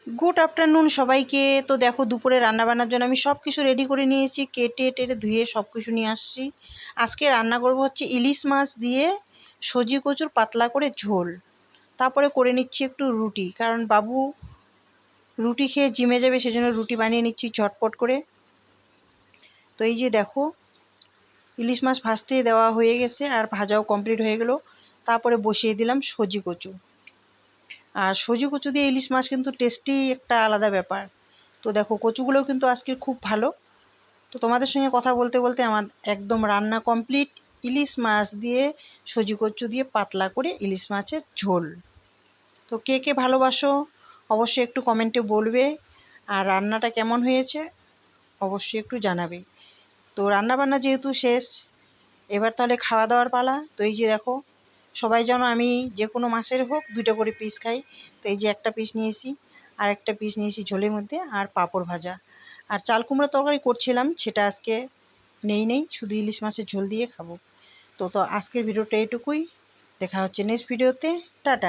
Good afternoon সবাইকে। তো দেখো দুপুরে রান্নাবান্নার জন্য আমি সব কিছু রেডি করে নিয়েছি, কেটে টেটে ধুয়ে সব কিছু নিয়ে আসছি। আজকে রান্না করব হচ্ছে ইলিশ মাছ দিয়ে সজি কচুর পাতলা করে ঝোল। তারপরে করে নিচ্ছি একটু রুটি, কারণ বাবু রুটি খেয়ে জিমে যাবে, সেজন্য রুটি বানিয়ে নিচ্ছি ঝটপট করে। তো এই যে দেখো ইলিশ মাছ ভাজতে দেওয়া হয়ে গেছে আর ভাজাও কমপ্লিট হয়ে গেল। তারপরে বসিয়ে দিলাম সজি কচু। আর সজি কচু দিয়ে ইলিশ মাছ কিন্তু টেস্টি একটা আলাদা ব্যাপার। তো দেখো কচুগুলোও কিন্তু আজকে খুব ভালো। তো তোমাদের সঙ্গে কথা বলতে বলতে আমার একদম রান্না কমপ্লিট। ইলিশ মাছ দিয়ে সজি কচু দিয়ে পাতলা করে ইলিশ মাছের ঝোল। তো কে কে ভালোবাসো অবশ্যই একটু কমেন্টে বলবে, আর রান্নাটা কেমন হয়েছে অবশ্যই একটু জানাবে। তো রান্নাবান্না যেহেতু শেষ, এবার তাহলে খাওয়া দাওয়ার পালা। তো এই যে দেখো সবাই যেন আমি যে কোনো মাছের হোক 2টা করে পিস খাই। তো এই যে একটা পিস নিয়েছি, আর একটা পিস নিয়েছি ঝোলের মধ্যে, আর পাঁপড় ভাজা। আর চাল কুমড়ো তরকারি করছিলাম, সেটা আজকে নেই, শুধু ইলিশ মাছের ঝোল দিয়ে খাবো। তো আজকের ভিডিওটা এটুকুই। দেখা হচ্ছে নেক্সট ভিডিওতে। টাটা।